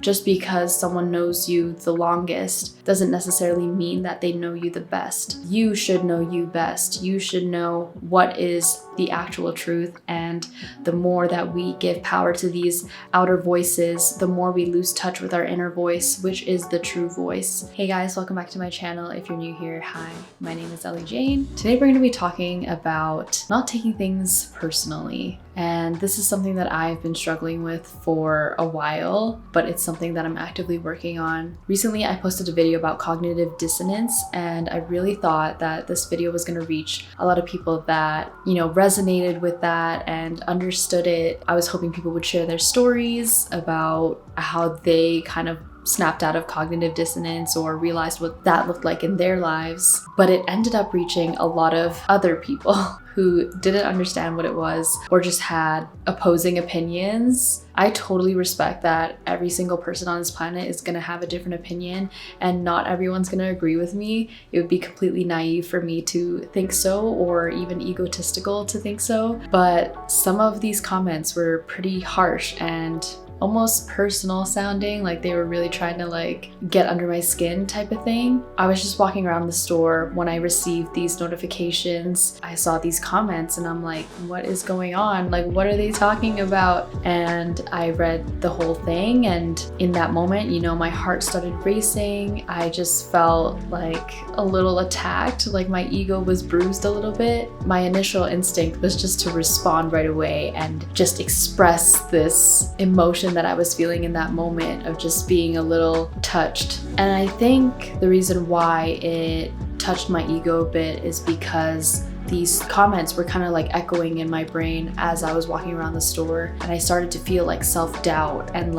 just because someone knows you the longest doesn't necessarily mean that they know you the best. You should know you best. You should know what is the actual truth, and the more that we give power to these outer voices, the more we lose touch with our inner voice, which is the true voice. Hey guys, welcome back to my channel. If you're new here, hi, my name is Ellie Jane. Today we're going to be talking about not taking things personally. And this is something that I've been struggling with for a while, but it's something that I'm actively working on. Recently, I posted a video about cognitive dissonance, and I really thought that this video was going to reach a lot of people that, resonated with that and understood it. I was hoping people would share their stories about how they kind of snapped out of cognitive dissonance or realized what that looked like in their lives. But it ended up reaching a lot of other people who didn't understand what it was or just had opposing opinions. I totally respect that every single person on this planet is going to have a different opinion and not everyone's going to agree with me. It would be completely naive for me to think so, or even egotistical to think so. But some of these comments were pretty harsh and almost personal sounding, like they were really trying to get under my skin type of thing. I was just walking around the store when I received these notifications. I saw these comments and I'm like, what is going on? What are they talking about? And I read the whole thing, and in that moment, my heart started racing. I just felt like a little attacked, like my ego was bruised a little bit. My initial instinct was just to respond right away and just express this emotion that I was feeling in that moment of just being a little touched. And I think the reason why it touched my ego a bit is because these comments were kind of echoing in my brain as I was walking around the store, and I started to feel self-doubt and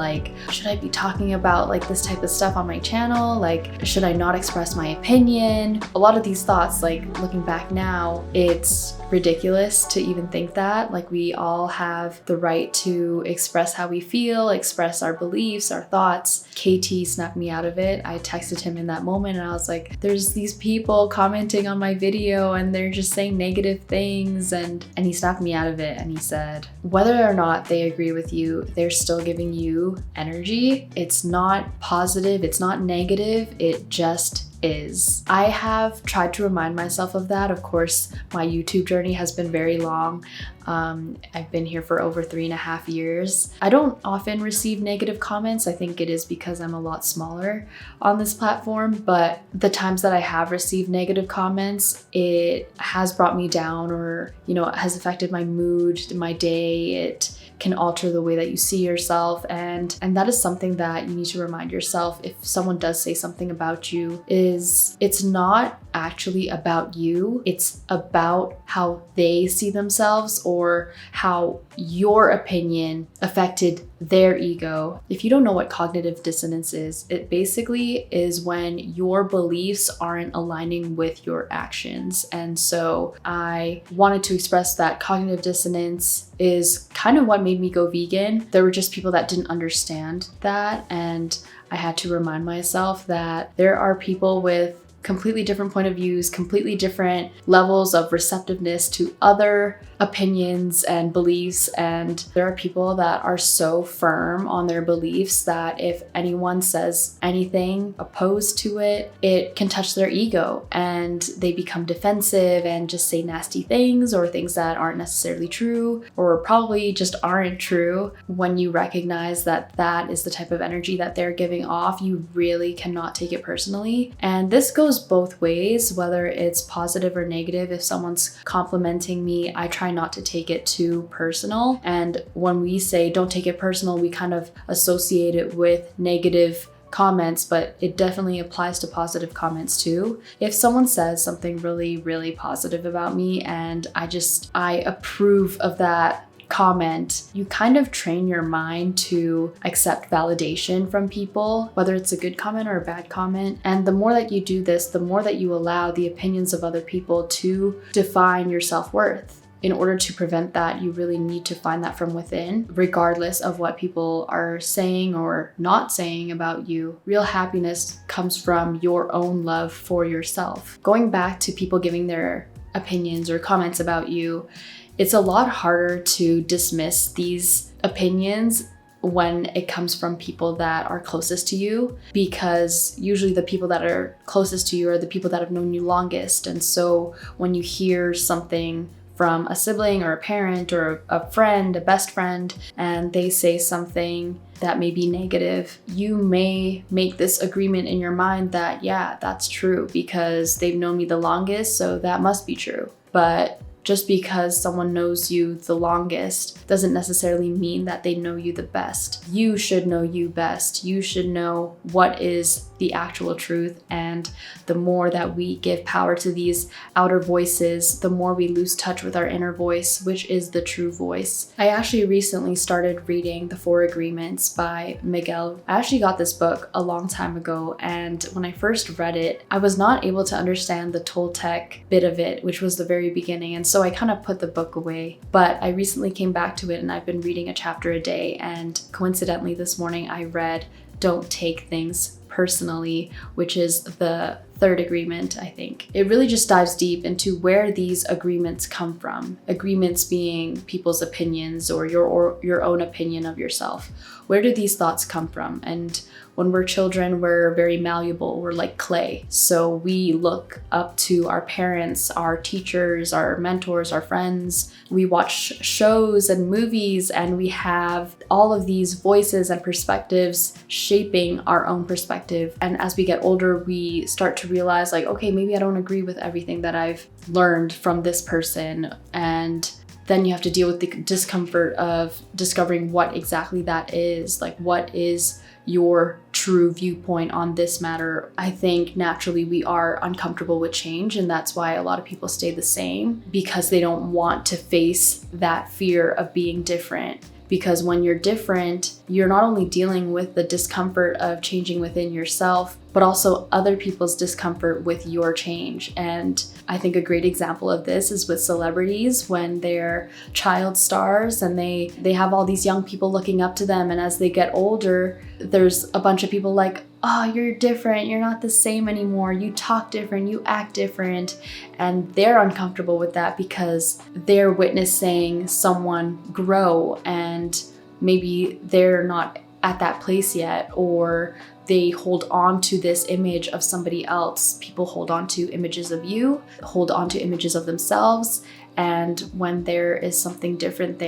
should I be talking about this type of stuff on my channel? Should I not express my opinion? A lot of these thoughts, looking back now, it's ridiculous to even think that. We all have the right to express how we feel, express our beliefs, our thoughts. KT snapped me out of it. I texted him in that moment and I was like, there's these people commenting on my video and they're just saying negative things, and he snapped me out of it and he said, whether or not they agree with you, they're still giving you energy. It's not positive, it's not negative, it just is. I have tried to remind myself of that. Of course, my YouTube journey has been very long. I've been here for over 3.5 years. I don't often receive negative comments. I think it is because I'm a lot smaller on this platform, but the times that I have received negative comments, it has brought me down, or, it has affected my mood, my day. It can alter the way that you see yourself, and that is something that you need to remind yourself. If someone does say something about you, it's not actually about you, it's about how they see themselves or how your opinion affected their ego. If you don't know what cognitive dissonance is, it basically is when your beliefs aren't aligning with your actions. And so I wanted to express that cognitive dissonance is kind of what made me go vegan. There were just people that didn't understand that, and I had to remind myself that there are people with completely different point of views, completely different levels of receptiveness to other opinions and beliefs. And there are people that are so firm on their beliefs that if anyone says anything opposed to it, it can touch their ego and they become defensive and just say nasty things or things that aren't necessarily true or probably just aren't true. When you recognize that that is the type of energy that they're giving off, you really cannot take it personally. And this goes both ways, whether it's positive or negative. If someone's complimenting me, I try not to take it too personal. And when we say don't take it personal, we kind of associate it with negative comments, but it definitely applies to positive comments too. If someone says something really, really positive about me and I approve of that comment, you kind of train your mind to accept validation from people, whether it's a good comment or a bad comment. And the more that you do this, the more that you allow the opinions of other people to define your self-worth. In order to prevent that, you really need to find that from within, regardless of what people are saying or not saying about you. Real happiness comes from your own love for yourself. Going back to people giving their opinions or comments about you, it's a lot harder to dismiss these opinions when it comes from people that are closest to you, because usually the people that are closest to you are the people that have known you longest. And so when you hear something from a sibling or a parent or a friend, a best friend, and they say something that may be negative, you may make this agreement in your mind that, yeah, that's true because they've known me the longest, so that must be true. But just because someone knows you the longest doesn't necessarily mean that they know you the best. You should know you best. You should know what is the actual truth. And the more that we give power to these outer voices, the more we lose touch with our inner voice, which is the true voice. I actually recently started reading The Four Agreements by Miguel. I actually got this book a long time ago, and when I first read it, I was not able to understand the Toltec bit of it, which was the very beginning. And so I kind of put the book away, but I recently came back to it and I've been reading a chapter a day. And coincidentally this morning I read Don't Take Things Personally, which is the third agreement, I think. It really just dives deep into where these agreements come from. Agreements being people's opinions or your own opinion of yourself. Where do these thoughts come from? And when we're children, we're very malleable. We're like clay. So we look up to our parents, our teachers, our mentors, our friends. We watch shows and movies, and we have all of these voices and perspectives shaping our own perspective. And as we get older, we start to realize like, okay, maybe I don't agree with everything that I've learned from this person. And then you have to deal with the discomfort of discovering what exactly that is. Like, what is your true viewpoint on this matter? I think naturally we are uncomfortable with change, and that's why a lot of people stay the same, because they don't want to face that fear of being different. Because when you're different, you're not only dealing with the discomfort of changing within yourself, but also other people's discomfort with your change. And I think a great example of this is with celebrities when they're child stars and they have all these young people looking up to them. And as they get older, there's a bunch of people like, oh, you're different, you're not the same anymore, you talk different, you act different. And they're uncomfortable with that because they're witnessing someone grow and maybe they're not at that place yet, or they hold on to this image of somebody else. People hold on to images of you, hold on to images of themselves. And when there is something different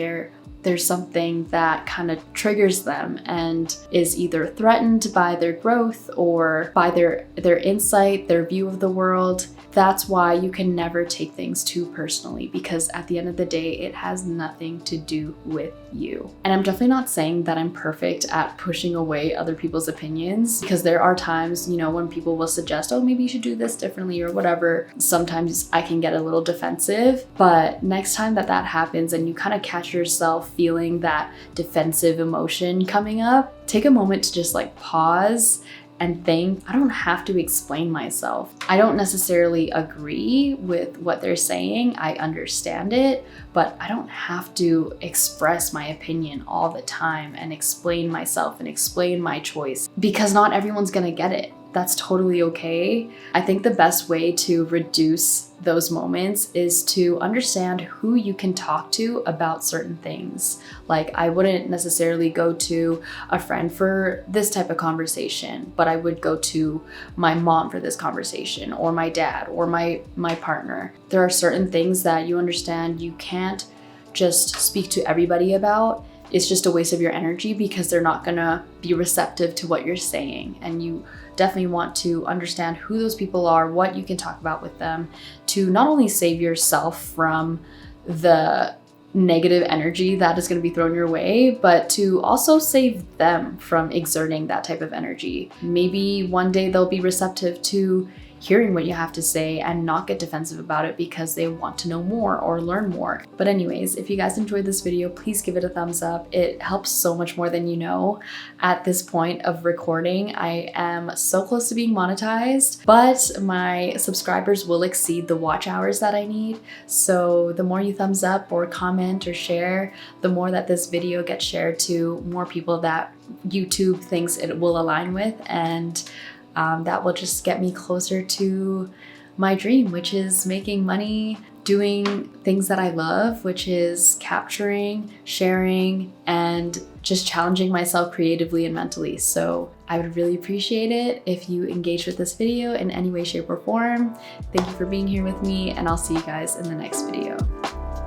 there's something that kind of triggers them and is either threatened by their growth or by their insight, their view of the world. That's why you can never take things too personally, because at the end of the day, it has nothing to do with you. And I'm definitely not saying that I'm perfect at pushing away other people's opinions, because there are times, when people will suggest, oh, maybe you should do this differently or whatever. Sometimes I can get a little defensive, but next time that happens and you kind of catch yourself feeling that defensive emotion coming up, take a moment to just pause and think, I don't have to explain myself. I don't necessarily agree with what they're saying. I understand it, but I don't have to express my opinion all the time and explain myself and explain my choice, because not everyone's gonna get it. That's totally okay. I think the best way to reduce those moments is to understand who you can talk to about certain things. Like, I wouldn't necessarily go to a friend for this type of conversation, but I would go to my mom for this conversation, or my dad, or my partner. There are certain things that you understand you can't just speak to everybody about. It's just a waste of your energy because they're not gonna be receptive to what you're saying. And you definitely want to understand who those people are, what you can talk about with them, to not only save yourself from the negative energy that is going to be thrown your way, but to also save them from exerting that type of energy. Maybe one day they'll be receptive to hearing what you have to say and not get defensive about it because they want to know more or learn more. But anyways, if you guys enjoyed this video, please give it a thumbs up. It helps so much more than you know. At this point of recording, I am so close to being monetized, but my subscribers will exceed the watch hours that I need. So the more you thumbs up or comment or share, the more that this video gets shared to more people that YouTube thinks it will align with, and that will just get me closer to my dream, which is making money doing things that I love, which is capturing, sharing, and just challenging myself creatively and mentally. So I would really appreciate it if you engage with this video in any way, shape, or form. Thank you for being here with me, and I'll see you guys in the next video.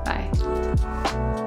Bye.